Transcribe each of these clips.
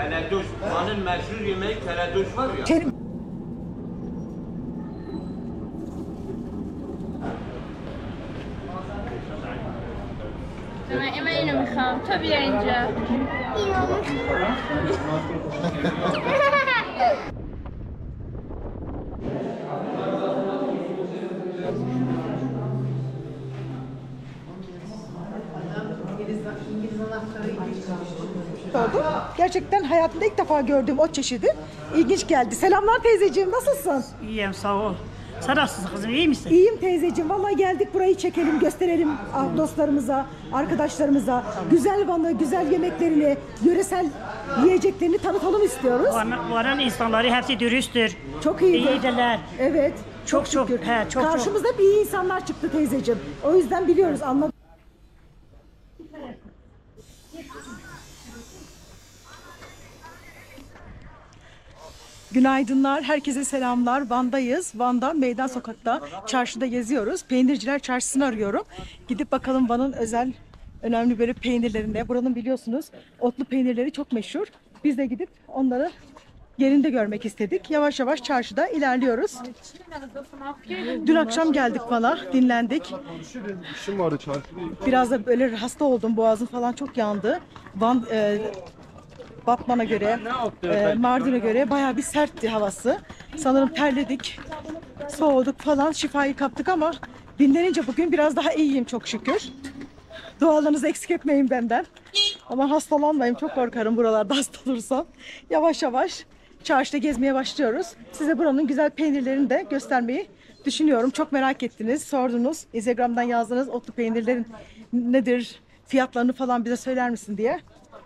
Keledoş. Van'ın meşhur yemeği keledoş var ya. من اما اینو میخوام تو بیا اینجا. Oldu. Gerçekten hayatımda ilk defa gördüğüm o çeşidi ilginç geldi. Selamlar teyzeciğim, nasılsın? İyiyim, sağ ol. Sen nasılsın kızım, iyi misin? İyiyim teyzeciğim. Vallahi geldik burayı çekelim, gösterelim dostlarımıza, arkadaşlarımıza. Güzel Van'ı, güzel yemeklerini, yöresel yiyeceklerini tanıtalım istiyoruz. Van'ın insanları hepsi dürüsttür. Çok iyidir. İyidirler. Evet. Çok şükür. çok. Karşımızda hep iyi insanlar çıktı teyzeciğim. O yüzden biliyoruz, anladık. Günaydınlar, herkese selamlar. Van'dayız. Van'da Meydan Sokak'ta, çarşıda geziyoruz. Peynirciler Çarşısı'nı arıyorum. Gidip bakalım Van'ın özel, önemli böyle peynirlerinde. Buranın biliyorsunuz otlu peynirleri çok meşhur. Biz de gidip onları yerinde görmek istedik. Yavaş yavaş çarşıda ilerliyoruz. Dün akşam geldik Van'a, dinlendik. Biraz da böyle hasta oldum, boğazım falan çok yandı. Van Batman'a göre, Mardin'e göre bayağı bir sertti havası. Sanırım terledik, soğuduk falan, şifayı kaptık ama dinlenince bugün biraz daha iyiyim çok şükür. Dualarınızı eksik etmeyin benden. Ama hastalanmayayım, çok korkarım buralarda hasta olursam. Yavaş yavaş çarşıda gezmeye başlıyoruz. Size buranın güzel peynirlerini de göstermeyi düşünüyorum. Çok merak ettiniz, sordunuz. Instagram'dan yazdınız, otlu peynirlerin nedir, fiyatlarını falan bize söyler misin diye.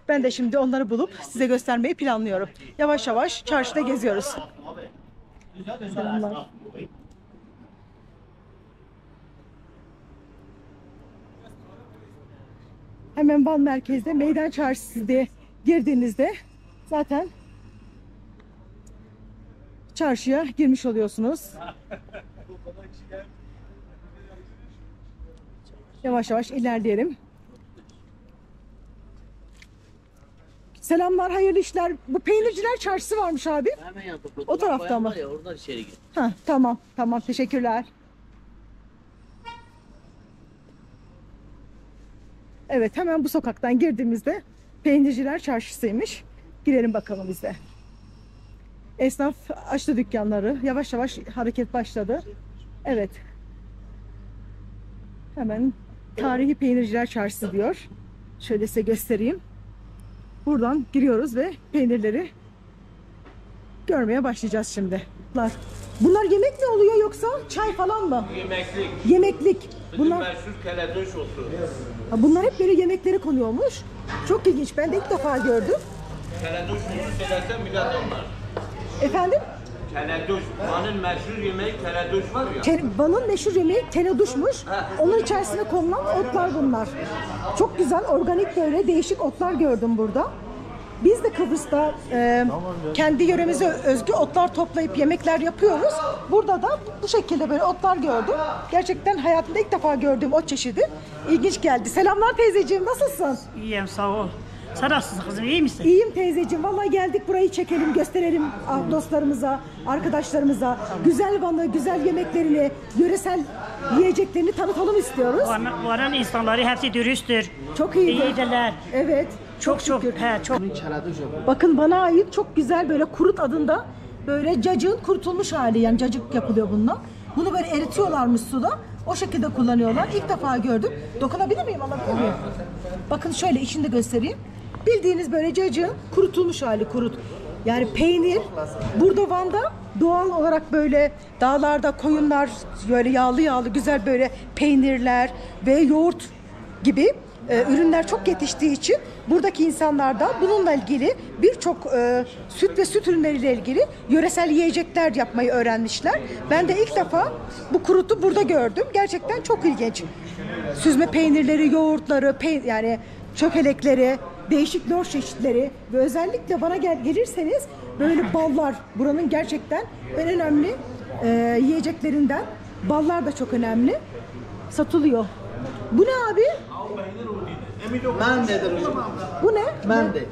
Ben de şimdi onları bulup size göstermeyi planlıyorum. Yavaş yavaş çarşıda geziyoruz. Selamlar. Hemen Van merkezde Meydan Çarşısı diye girdiğinizde zaten çarşıya girmiş oluyorsunuz. Yavaş yavaş ilerleyelim. Selamlar, hayırlı işler. Bu peynirciler çarşısı varmış abi. Hemen yanında. O tarafta mı? Ya, oradan içeri gir. Ha, tamam, tamam. Teşekkürler. Evet, hemen bu sokaktan girdiğimizde peynirciler çarşısıymış. Girelim bakalım biz de. Esnaf açtı dükkanları. Yavaş yavaş hareket başladı. Evet. Hemen tarihi peynirciler çarşısı diyor. Şöyle size göstereyim. Buradan giriyoruz ve peynirleri görmeye başlayacağız şimdi. Bunlar yemek mi oluyor yoksa çay falan mı? Yemeklik. Yemeklik. Bunlar meşhur keledoş otu. Bunlar hep böyle yemekleri konuyormuş. Çok ilginç. Ben de ilk defa gördüm. Keledoş otu söylesem millet anlar. Efendim? Keledoş. Van'ın meşhur yemeği keledoş var ya. Van'ın meşhur yemeği keleduşmuş. Onun içerisine konulan otlar bunlar. Çok güzel, organik böyle değişik otlar gördüm burada. Biz de Kıbrıs'ta kendi yöremize özgü otlar toplayıp yemekler yapıyoruz. Burada da bu şekilde böyle otlar gördüm. Gerçekten hayatımda ilk defa gördüğüm o çeşidi ilginç geldi. Selamlar teyzeciğim, nasılsın? İyiyim, sağ ol. Sen nasılsın kızım, iyi misin? İyiyim teyzeciğim. Vallahi geldik burayı çekelim, gösterelim dostlarımıza, arkadaşlarımıza. Güzel Van'ı, güzel yemeklerini, yöresel yiyeceklerini tanıtalım istiyoruz. Van'ın insanları hepsi dürüsttür. Çok iyidir. İyidirler. Evet. Çok. Bakın bana ait çok güzel böyle kurut adında böyle cacığın kurutulmuş hali, yani cacık yapılıyor bununla. Bunu böyle eritiyorlarmış suda. O şekilde kullanıyorlar. İlk defa gördüm. Dokunabilir miyim? Alabilir miyim? Bakın şöyle içinde göstereyim. Bildiğiniz böyle cacığın kurutulmuş hali, kurut. Yani peynir. Burada Van'da doğal olarak böyle dağlarda koyunlar böyle yağlı güzel böyle peynirler ve yoğurt gibi ürünler çok yetiştiği için buradaki insanlar da bununla ilgili birçok süt ve süt ürünleriyle ilgili yöresel yiyecekler yapmayı öğrenmişler. Ben de ilk defa bu kurutu burada gördüm. Gerçekten çok ilginç. Süzme peynirleri, yoğurtları, yani çökelekleri, değişik lor çeşitleri ve özellikle bana gelirseniz böyle ballar, buranın gerçekten en önemli yiyeceklerinden. Ballar da çok önemli. Satılıyor. Bu ne abi? Mendedir hocam. Bu ne? Mende.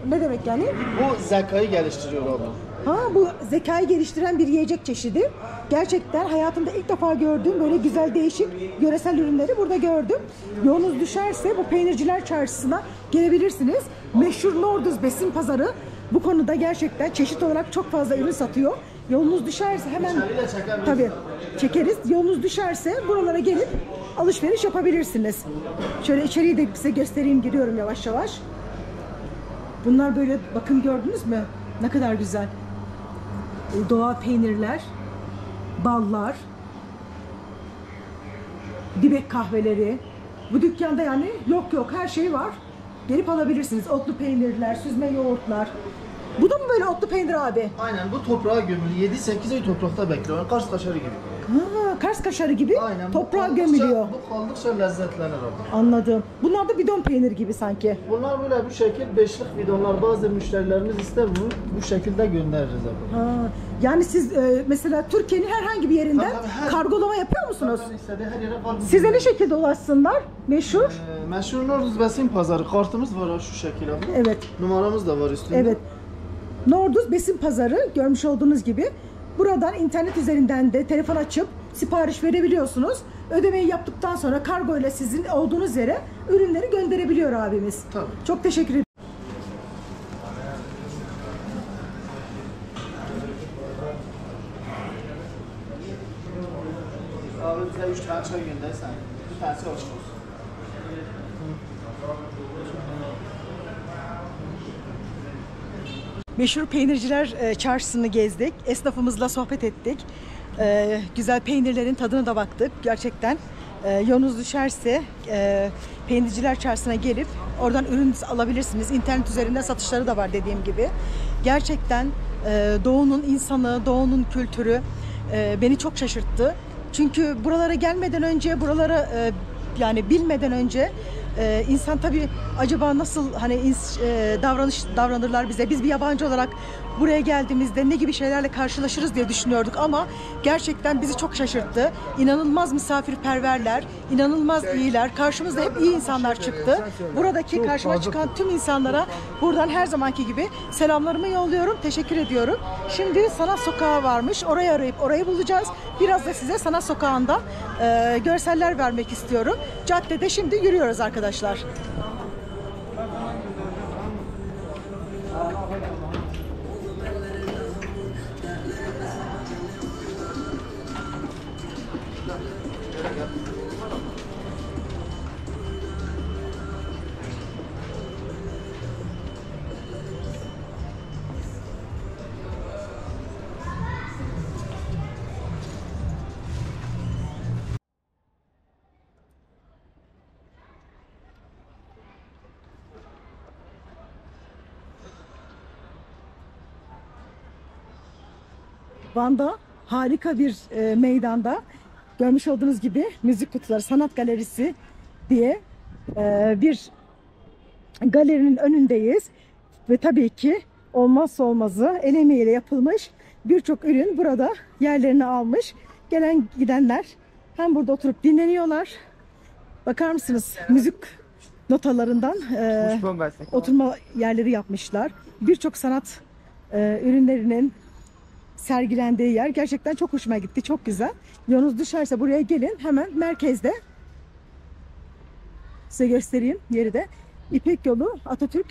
Ne demek yani? Bu zekayı geliştiriyor abla. Ha, bu zekayı geliştiren bir yiyecek çeşidi. Gerçekten hayatımda ilk defa gördüğüm böyle güzel değişik yöresel ürünleri burada gördüm. Yolunuz düşerse bu peynirciler çarşısına gelebilirsiniz. Meşhur Norduz Besin Pazarı bu konuda gerçekten çeşit olarak çok fazla ürün satıyor. Yolunuz düşerse hemen tabii çekeriz. Yolunuz düşerse buralara gelip alışveriş yapabilirsiniz. Şöyle içeriği de size göstereyim, giriyorum yavaş yavaş. Bunlar böyle bakın, gördünüz mü? Ne kadar güzel. Doğal peynirler, ballar, dibek kahveleri. Bu dükkanda yani yok her şey var. Gelip alabilirsiniz. Otlu peynirler, süzme yoğurtlar. Bu da mı böyle otlu peynir abi? Aynen, bu toprağa gömülü. 7-8 ay toprakta bekliyor. Kars kaşarı gibi. Ha, Kars kaşarı gibi Aynen. toprağa gömülüyor. Bu kaldıkça lezzetlenir abla. Anladım. Bunlar da bidon peynir gibi sanki. Bunlar böyle bu şekil beşlik bidonlar. Bazı müşterilerimiz ister bunu bu şekilde göndeririz abla. Ha, yani siz mesela Türkiye'nin herhangi bir yerinden kargolama yapıyor musunuz? Zaten istediği her yere kargo Size ne göndeririz. şekilde ulaşsınlar? Meşhur. Meşhur Norduz Besin Pazarı. Kartımız var şu şekil abla. Evet. Numaramız da var üstünde. Evet. Norduz Besin Pazarı görmüş olduğunuz gibi. Buradan internet üzerinden de telefon açıp sipariş verebiliyorsunuz. Ödemeyi yaptıktan sonra kargo ile sizin olduğunuz yere ürünleri gönderebiliyor abimiz. Tabii. Çok teşekkür ederim. Abi bize 3 tane çay göndersen. Bir tanesi açık olsun. Meşhur peynirciler çarşısını gezdik. Esnafımızla sohbet ettik. Güzel peynirlerin tadına da baktık. Gerçekten yolunuz düşerse peynirciler çarşısına gelip oradan ürün alabilirsiniz. İnternet üzerinden satışları da var dediğim gibi. Gerçekten doğunun insanı, doğunun kültürü beni çok şaşırttı. Çünkü buralara gelmeden önce, buralara yani bilmeden önce insan tabii acaba nasıl hani davranırlar bize, biz bir yabancı olarak buraya geldiğimizde ne gibi şeylerle karşılaşırız diye düşünüyorduk ama gerçekten bizi çok şaşırttı. İnanılmaz misafirperverler, inanılmaz iyiler. Karşımızda hep iyi insanlar çıktı. Buradaki karşıma çıkan tüm insanlara buradan her zamanki gibi selamlarımı yolluyorum. Teşekkür ediyorum. Şimdi Sanat Sokağı varmış. Orayı arayıp orayı bulacağız. Biraz da size Sanat Sokağı'nda görseller vermek istiyorum. Caddede şimdi yürüyoruz arkadaşlar. Van'da harika bir meydanda görmüş olduğunuz gibi müzik kutuları sanat galerisi diye bir galerinin önündeyiz ve tabii ki olmazsa olmazı el emeğiyle yapılmış birçok ürün burada yerlerini almış. Gelen gidenler hem burada oturup dinleniyorlar. Bakar mısınız müzik notalarından oturma yerleri yapmışlar. Birçok sanat ürünlerinin sergilendiği yer gerçekten çok hoşuma gitti. Çok güzel. Yolunuz düşerse buraya gelin. Hemen merkezde. Size göstereyim yeri de. İpek Yolu Atatürk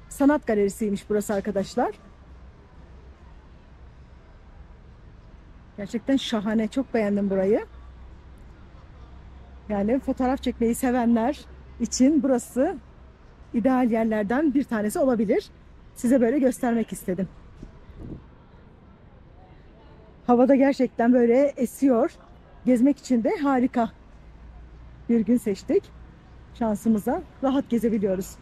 Sanat Galerisi'ymiş burası arkadaşlar. Gerçekten şahane. Çok beğendim burayı. Yani fotoğraf çekmeyi sevenler için burası ideal yerlerden bir tanesi olabilir. Size böyle göstermek istedim. Havada gerçekten böyle esiyor. Gezmek için de harika bir gün seçtik. Şansımıza rahat gezebiliyoruz.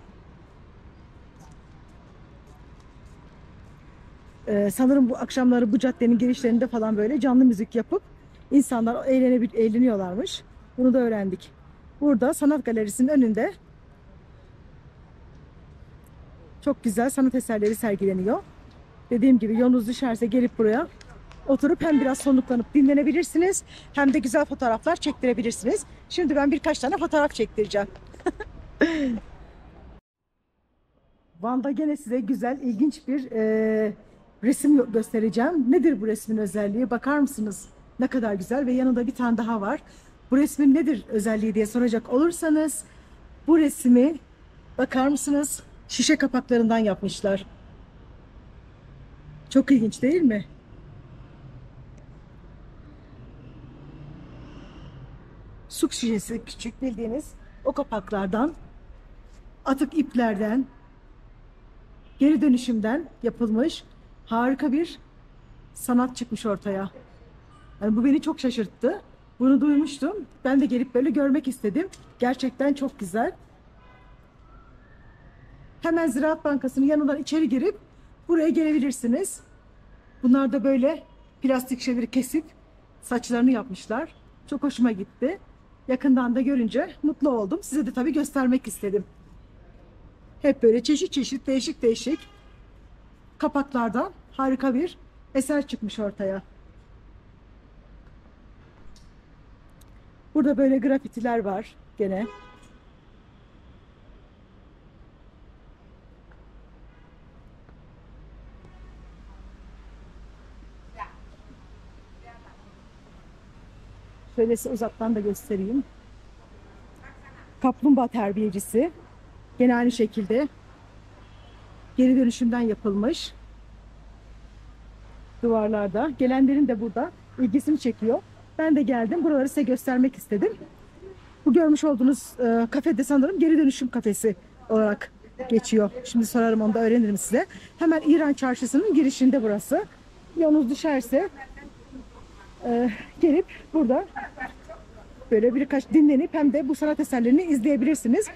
Sanırım bu akşamları bu caddenin girişlerinde falan böyle canlı müzik yapıp insanlar eğleniyorlarmış. Bunu da öğrendik. Burada sanat galerisinin önünde çok güzel sanat eserleri sergileniyor. Dediğim gibi yolunuz düşerse gelip buraya oturup hem biraz soluklanıp dinlenebilirsiniz hem de güzel fotoğraflar çektirebilirsiniz. Şimdi ben birkaç tane fotoğraf çektireceğim. Van'da gene size güzel, ilginç bir resim göstereceğim. Nedir bu resmin özelliği? Bakar mısınız? Ne kadar güzel ve yanında bir tane daha var. Bu resmin nedir özelliği diye soracak olursanız, bu resmi bakar mısınız? Şişe kapaklarından yapmışlar. Çok ilginç değil mi? Su şişesi, küçük bildiğiniz o kapaklardan, atık iplerden, geri dönüşümden yapılmış harika bir sanat çıkmış ortaya. Yani bu beni çok şaşırttı. Bunu duymuştum. Ben de gelip böyle görmek istedim. Gerçekten çok güzel. Hemen Ziraat Bankası'nın yanından içeri girip buraya gelebilirsiniz. Bunlar da böyle plastik şişeleri kesip saçlarını yapmışlar. Çok hoşuma gitti. Yakından da görünce mutlu oldum. Size de tabii göstermek istedim. Hep böyle çeşit çeşit, değişik değişik kapaklardan harika bir eser çıkmış ortaya. Burada böyle grafitiler var gene. Şöyle size uzaktan da göstereyim. Kaplumbağa terbiyecisi. Gene aynı şekilde geri dönüşümden yapılmış. Duvarlarda. Gelenlerin de burada ilgisini çekiyor. Ben de geldim. Buraları size göstermek istedim. Bu görmüş olduğunuz kafede sanırım geri dönüşüm kafesi olarak geçiyor. Şimdi sorarım, onu da öğrenirim size. Hemen İran Çarşısı'nın girişinde burası. Yolunuz düşerse gelip burada böyle birkaç dinlenip hem de bu sanat eserlerini izleyebilirsiniz.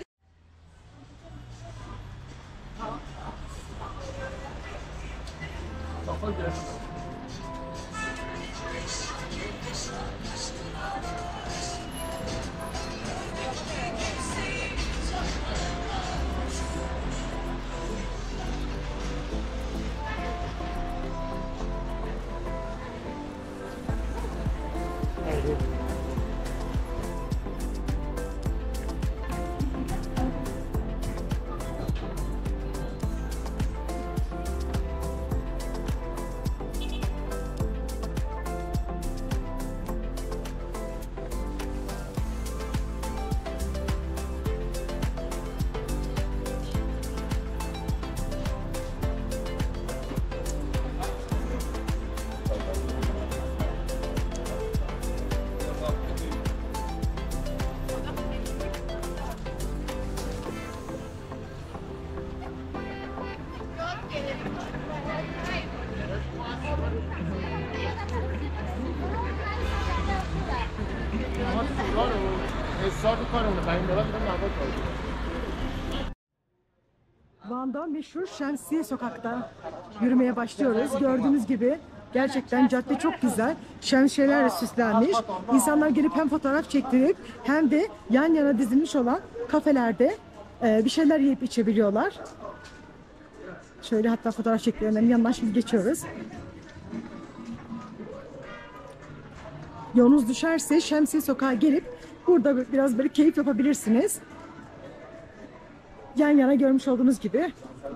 Van'da meşhur Şemsiye Sokak'ta yürümeye başlıyoruz. Gördüğünüz gibi gerçekten cadde çok güzel. Şemsiyelerle süslenmiş. İnsanlar gelip hem fotoğraf çektirip hem de yan yana dizilmiş olan kafelerde bir şeyler yiyip içebiliyorlar. Şöyle hatta fotoğraf çektirenlerin yanından şimdi geçiyoruz. Yolunuz düşerse Şemsiye Sokağa gelip burada biraz böyle keyif yapabilirsiniz. Yan yana görmüş olduğunuz gibi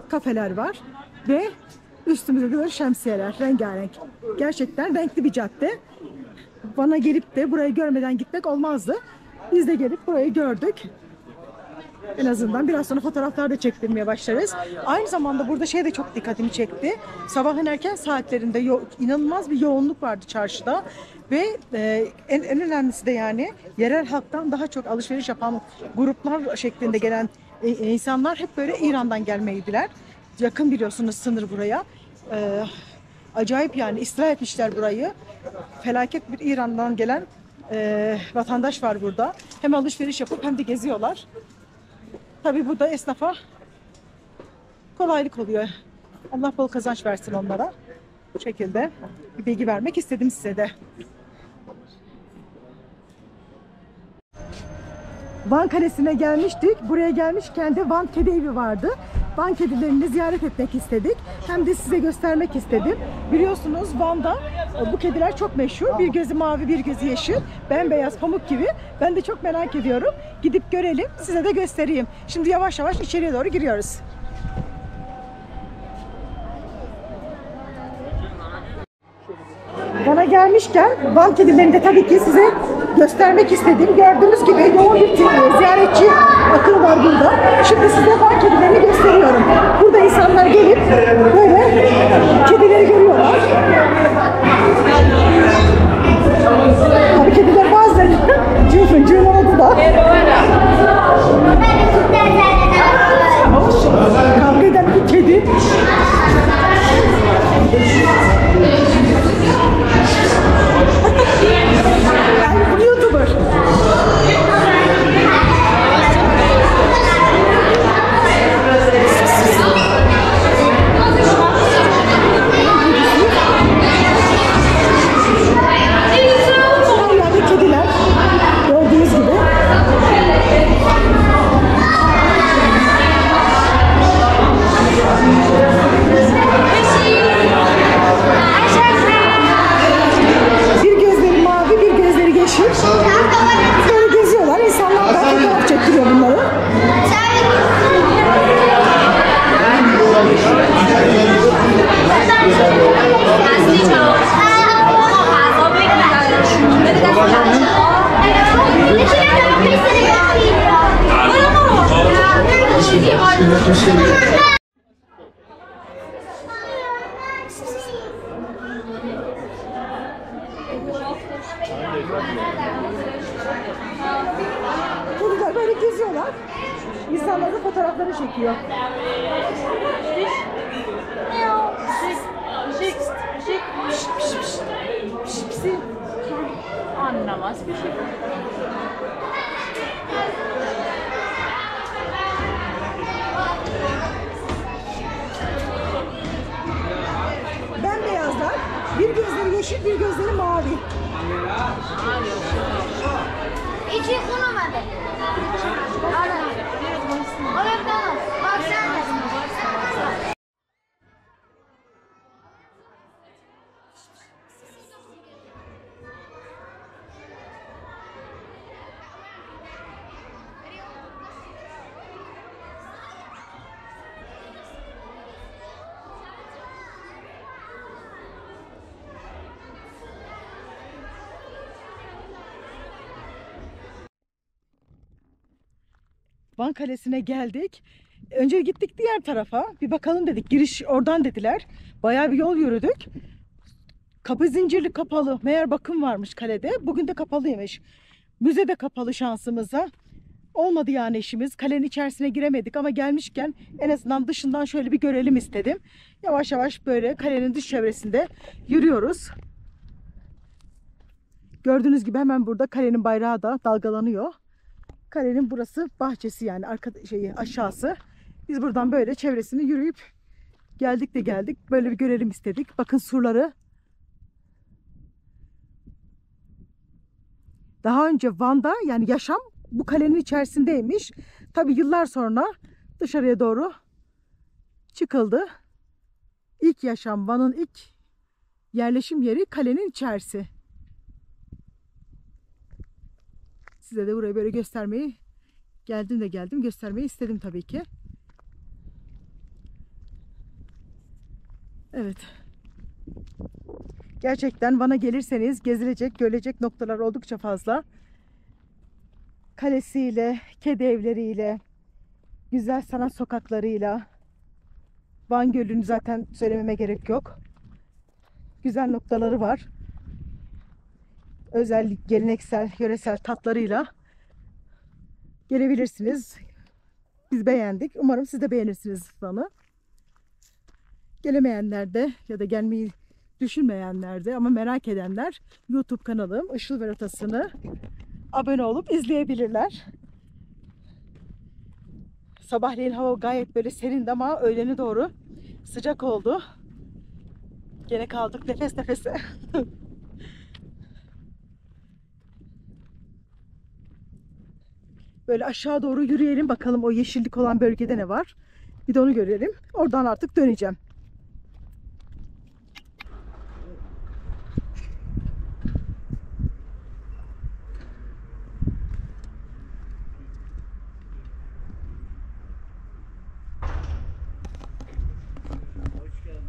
kafeler var ve üstümüzde de böyle şemsiyeler, rengarenk. Gerçekten renkli bir cadde. Bana gelip de burayı görmeden gitmek olmazdı. Biz de gelip burayı gördük. En azından biraz sonra fotoğraflar da çektirmeye başlarız. Aynı zamanda burada şey de çok dikkatimi çekti. Sabahın erken saatlerinde inanılmaz bir yoğunluk vardı çarşıda. Ve en önemlisi de yani yerel halktan daha çok alışveriş yapan gruplar şeklinde gelen insanlar hep böyle İran'dan gelmeydiler. Yakın biliyorsunuz sınır buraya. Acayip yani istila etmişler burayı. Felaket bir İran'dan gelen vatandaş var burada. Hem alışveriş yapıp hem de geziyorlar. Tabii burada esnafa kolaylık oluyor. Allah bol kazanç versin onlara. Bu şekilde bir bilgi vermek istedim size de. Van Kalesi'ne gelmiştik. Buraya gelmişken de Van Kedi Evi vardı. Van kedilerini ziyaret etmek istedik. Hem de size göstermek istedim. Biliyorsunuz Van'da bu kediler çok meşhur. Bir gözü mavi, bir gözü yeşil. Bembeyaz pamuk gibi. Ben de çok merak ediyorum. Gidip görelim, size de göstereyim. Şimdi yavaş yavaş içeriye doğru giriyoruz. Van'a gelmişken Van kedilerini de tabii ki size göstermek istedim. Gördüğünüz gibi yoğun bir ziyaretçi akını var burada. Şimdi size Van kedilerini gösteriyorum. Burada insanlar gelip böyle kedileri görüyorlar. Tabii kediler bazıları cıvınadı da. Kavga eden bir kedi. YouTuber. Yani kediler gördüğünüz gibi. Bir gözleri mavi, bir gözleri yeşil. Böyle geziyorlar. İnsanlar da fotoğraf çektiriyor bunları. Çocuklar böyle geziyorlar. İnsanlar da fotoğrafları çekiyor. Anlamaz bir şey. Bembeyazlar. Bir gözleri yeşil, bir gözleri mavi. İçi kurumadı. Oraya bakalım. Baksana. Van Kalesi'ne geldik. Önce gittik diğer tarafa. Bir bakalım dedik. Giriş oradan dediler. Bayağı bir yol yürüdük. Kapı zincirli kapalı. Meğer bakım varmış kalede. Bugün de kapalıymış. Müze de kapalı şansımıza. Olmadı yani işimiz. Kalenin içerisine giremedik ama gelmişken en azından dışından şöyle bir görelim istedim. Yavaş yavaş böyle kalenin dış çevresinde yürüyoruz. Gördüğünüz gibi hemen burada kalenin bayrağı da dalgalanıyor. Kalenin burası bahçesi yani aşağısı. Biz buradan böyle çevresini yürüyüp geldik de geldik. Böyle bir görelim istedik. Bakın surları. Daha önce Van'da yani yaşam bu kalenin içerisindeymiş. Tabii yıllar sonra dışarıya doğru çıkıldı. İlk yaşam, Van'ın ilk yerleşim yeri kalenin içerisi. Size de burayı böyle göstermeyi geldim göstermeyi istedim tabii ki. Evet. Gerçekten Van'a gelirseniz gezilecek, görülecek noktalar oldukça fazla. Kalesiyle, kedi evleriyle, güzel sanat sokaklarıyla, Van Gölü'nü zaten söylememe gerek yok. Güzel noktaları var. Özel, geleneksel, yöresel tatlarıyla gelebilirsiniz. Biz beğendik. Umarım siz de beğenirsiniz Van'ı. Gelemeyenler de ya da gelmeyi düşünmeyenler de ama merak edenler YouTube kanalım Işıl ve Rotası'nı abone olup izleyebilirler. Sabahleyin hava gayet böyle serindi ama öğlene doğru sıcak oldu. Gene kaldık nefes nefese. Böyle aşağı doğru yürüyelim bakalım o yeşillik olan bölgede ne var. Bir de onu görelim. Oradan artık döneceğim.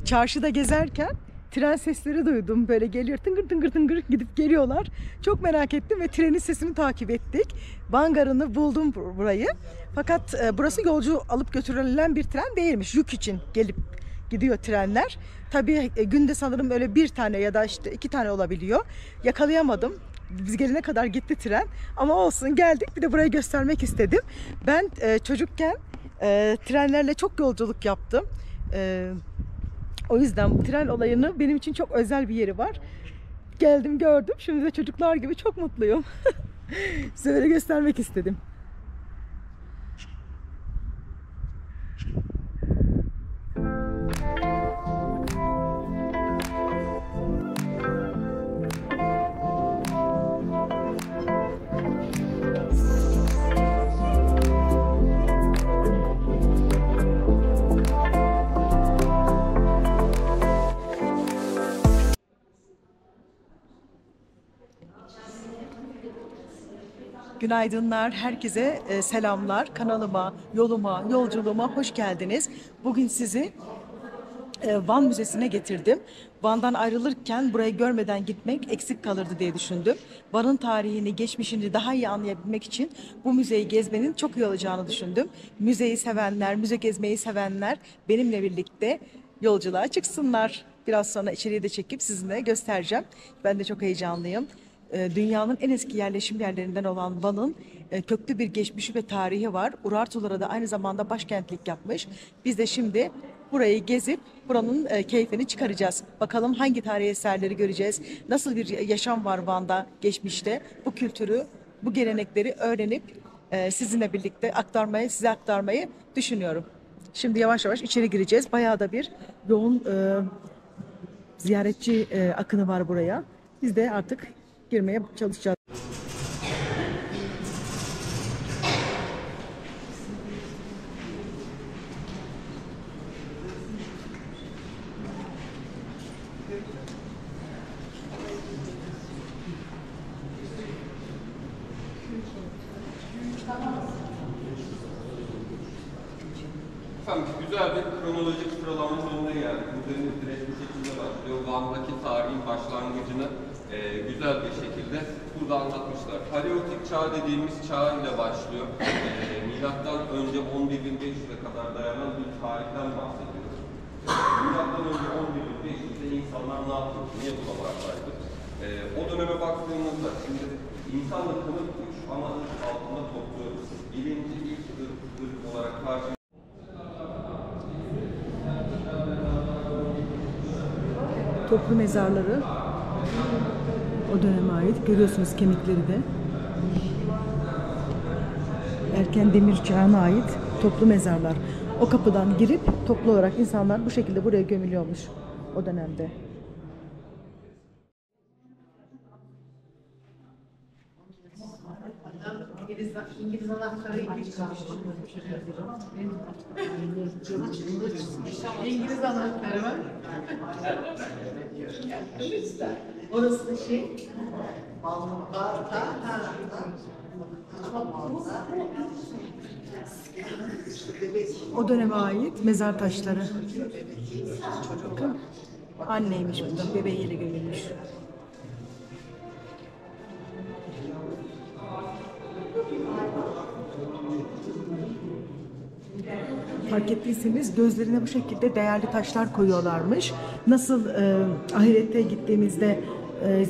Çarşıda gezerken tren sesleri duydum. Böyle geliyor, tıngır tıngır tıngır gidip geliyorlar. Çok merak ettim ve trenin sesini takip ettik. Van Garı'nı buldum burayı. Fakat burası yolcu alıp götürülen bir tren değilmiş. Yük için gelip gidiyor trenler. Tabii günde sanırım öyle bir tane ya da işte 2 tane olabiliyor. Yakalayamadım. Biz gelene kadar gitti tren. Ama olsun, geldik. Bir de burayı göstermek istedim. Ben çocukken trenlerle çok yolculuk yaptım. O yüzden bu tren olayını benim için çok özel bir yeri var. Geldim, gördüm. Şimdi de çocuklar gibi çok mutluyum. Size böyle göstermek istedim. Günaydınlar, herkese selamlar. Kanalıma, yoluma, yolculuğuma hoş geldiniz. Bugün sizi Van Müzesi'ne getirdim. Van'dan ayrılırken burayı görmeden gitmek eksik kalırdı diye düşündüm. Van'ın tarihini, geçmişini daha iyi anlayabilmek için bu müzeyi gezmenin çok iyi olacağını düşündüm. Müzeyi sevenler, müze gezmeyi sevenler benimle birlikte yolculuğa çıksınlar. Biraz sonra içeriği de çekip sizinle göstereceğim. Ben de çok heyecanlıyım. Dünyanın en eski yerleşim yerlerinden olan Van'ın köklü bir geçmişi ve tarihi var. Urartulara da aynı zamanda başkentlik yapmış. Biz de şimdi burayı gezip buranın keyfini çıkaracağız. Bakalım hangi tarihi eserleri göreceğiz, nasıl bir yaşam var Van'da geçmişte. Bu kültürü, bu gelenekleri öğrenip sizinle birlikte size aktarmayı düşünüyorum. Şimdi yavaş yavaş içeri gireceğiz. Bayağı da bir yoğun ziyaretçi akını var buraya. Biz de artık girmeye çalışacağız. Efendim güzel bir kronolojik sıralama sonuna geldik. Müzenin direkt bir şekilde başlıyor. Van'daki tarihin başlangıcını güzel bir şekilde burada anlatmışlar. Paleolitik çağ dediğimiz çağ ile başlıyor. Milattan önce 11.500'e kadar dayanan bir tarihten bahsediyoruz. Milattan önce 11.500'de insanlar ne yapıyor? Niye buna başlardı? O döneme baktığımızda şimdi insanla kılık güç ama altında topluyoruz. Birinci ilk ırk olarak karşı Toplu mezarları o döneme ait. Görüyorsunuz kemikleri de. Erken demir çağına ait toplu mezarlar. O kapıdan girip toplu olarak insanlar bu şekilde buraya gömülüyormuş o dönemde. İngiliz anahtarı İngiliz anahtarı var. Orası da şey. O döneme ait mezar taşları. Bakın, anneymiş bu da, bebeğiyle gömülmüş. Fark ettiyseniz gözlerine bu şekilde değerli taşlar koyuyorlarmış. Nasıl ahirette gittiğimizde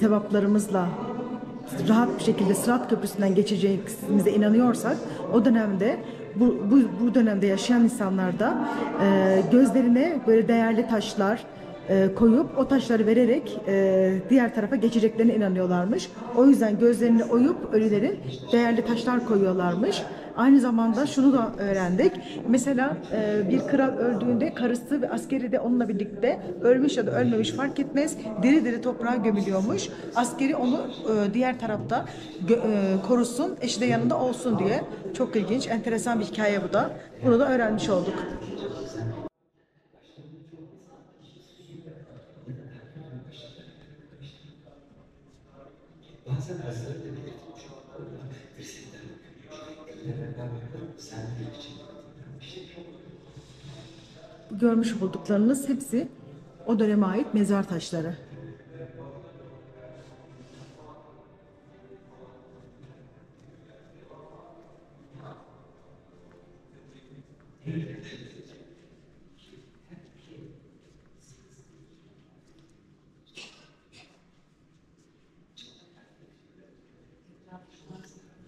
sevaplarımızla rahat bir şekilde Sırat Köprüsü'nden geçeceğimize inanıyorsak, o dönemde bu dönemde yaşayan insanlar da gözlerine böyle değerli taşlar koyup o taşları vererek diğer tarafa geçeceklerine inanıyorlarmış. O yüzden gözlerini oyup ölülerin değerli taşlar koyuyorlarmış. Aynı zamanda şunu da öğrendik. Mesela bir kral öldüğünde karısı ve askeri de onunla birlikte ölmüş ya da ölmemiş fark etmez. Diri diri toprağa gömülüyormuş. Askeri onu diğer tarafta korusun, eşi de yanında olsun diye. Çok ilginç, enteresan bir hikaye bu da. Bunu da öğrenmiş olduk. Bazen hazırlıkla belirtilmiş olanlarla fırsatlarını görüyor. Bu görmüş olduklarınız hepsi O döneme ait mezar taşları.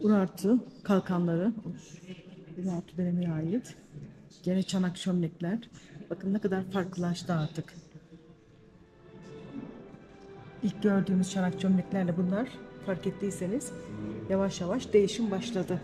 Urartu kalkanları, Urartu dönemine ait. Gene çanak çömlekler. Bakın ne kadar farklılaştı artık. İlk gördüğümüz çanak çömleklerle bunlar, fark ettiyseniz, yavaş yavaş değişim başladı.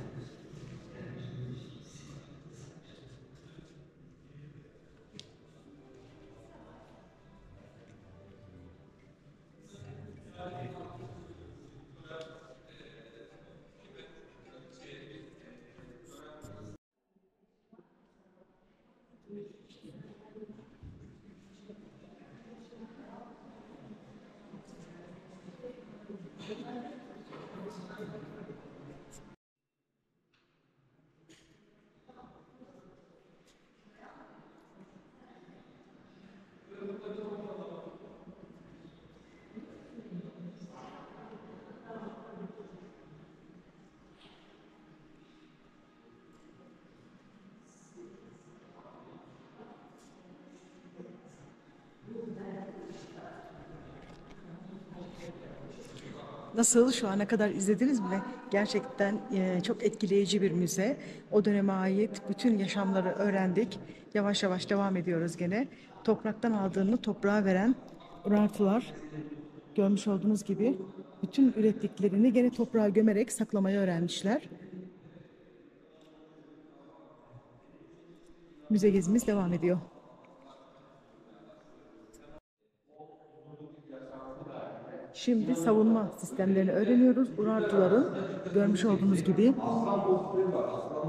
Nasıl, şu ana kadar izlediniz mi? Gerçekten çok etkileyici bir müze. O döneme ait bütün yaşamları öğrendik. Yavaş yavaş devam ediyoruz gene. Topraktan aldığını toprağa veren Urartular, görmüş olduğunuz gibi bütün ürettiklerini gene toprağa gömerek saklamayı öğrenmişler. Müze gezimiz devam ediyor. Şimdi savunma sistemlerini öğreniyoruz. Urartuların görmüş olduğunuz gibi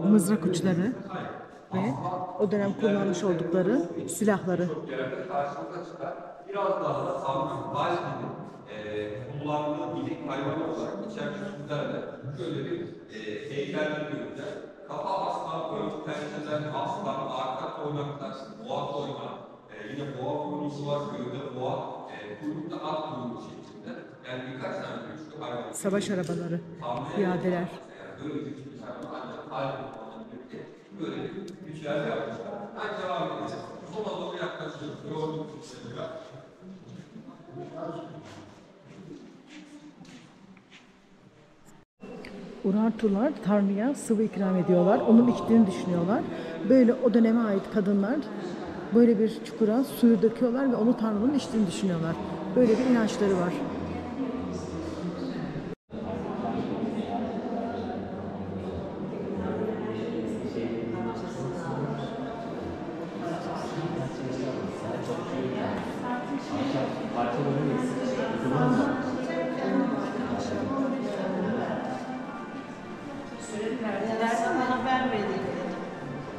mızrak uçları ve o dönem kullanmış oldukları silahları. Biraz daha da savunma baş gibi kullandığı bilik hayvanı olarak içerisinde şöyle bir heykeller göreceğiz. Kafa aslan, ön pençeler, aslan, arka toynaklar, boğa toynak, yine boğa kuyruğu var, gövde boğa, kuyrukta at kuyruğu şeklinde. Yani birkaç tane güçlü hayvan. Savaş arabaları, piyadeler. Böyle bir güçlü hayvan ancak hayvan böyle bir güçler yapmışlar. Ben devam edeceğim. Sona doğru yaklaşıyoruz. Gördüğünüz gibi. Urartular Tanrı'ya sıvı ikram ediyorlar. Onun içtiğini düşünüyorlar. Böyle o döneme ait kadınlar böyle bir çukura suyu döküyorlar ve onu Tanrı'nın içtiğini düşünüyorlar. Böyle bir inançları var. Haber vereyim dedim.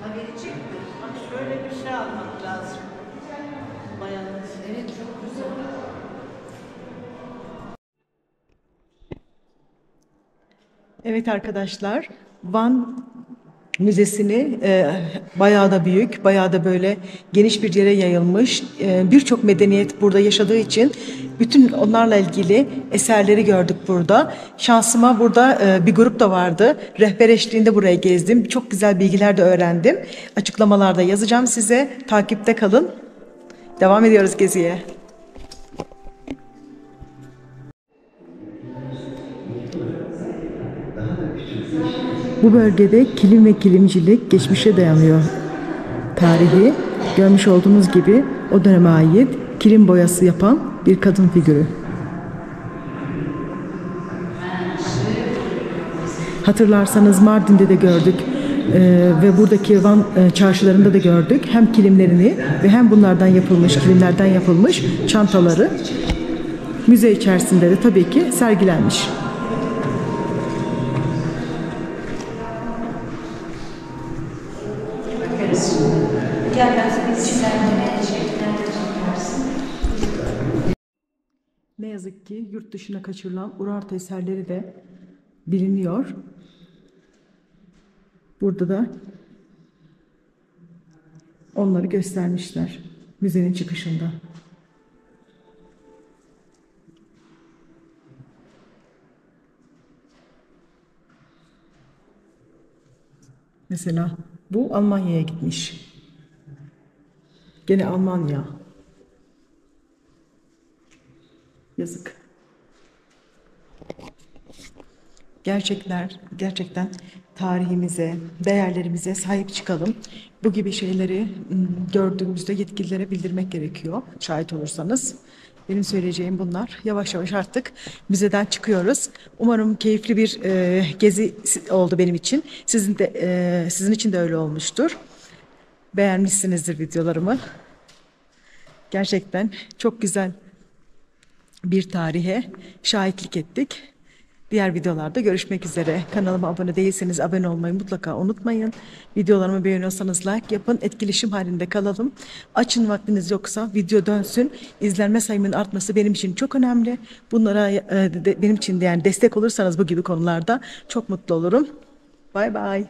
Ha verecek mi? Bak şöyle bir şey almak lazım. Bayanın. Evet çok güzel. Evet arkadaşlar, Van Müzesi'ni bayağı da büyük, bayağı da böyle geniş bir yere yayılmış. Birçok medeniyet burada yaşadığı için bütün onlarla ilgili eserleri gördük burada. Şansıma burada bir grup da vardı. Rehber eşliğinde buraya gezdim. Çok güzel bilgiler de öğrendim. Açıklamalarda yazacağım size. Takipte kalın. Devam ediyoruz geziye. Bu bölgede kilim ve kilimcilik geçmişe dayanıyor. Tarihi, görmüş olduğunuz gibi o döneme ait kilim boyası yapan bir kadın figürü. Hatırlarsanız Mardin'de de gördük ve buradaki Van çarşılarında da gördük. Hem kilimlerini ve hem bunlardan yapılmış, kilimlerden yapılmış çantaları müze içerisinde de tabii ki sergilenmiş. Ne yazık ki yurt dışına kaçırılan Urartu eserleri de biliniyor. Burada da onları göstermişler müzenin çıkışında. Mesela bu Almanya'ya gitmiş. Gene Almanya. Yazık. Gerçekten tarihimize, değerlerimize sahip çıkalım. Bu gibi şeyleri gördüğümüzde yetkililere bildirmek gerekiyor. Şahit olursanız. Benim söyleyeceğim bunlar. Yavaş yavaş artık müzeden çıkıyoruz. Umarım keyifli bir gezi oldu benim için. Sizin için de öyle olmuştur. Beğenmişsinizdir videolarımı. Gerçekten çok güzel bir tarihe şahitlik ettik. Diğer videolarda görüşmek üzere. Kanalıma abone değilseniz abone olmayı mutlaka unutmayın. Videolarımı beğeniyorsanız like yapın. Etkileşim halinde kalalım. Açın, vaktiniz yoksa video dönsün. İzlenme sayımın artması benim için çok önemli. Bunlara benim için de yani destek olursanız bu gibi konularda çok mutlu olurum. Bay bay.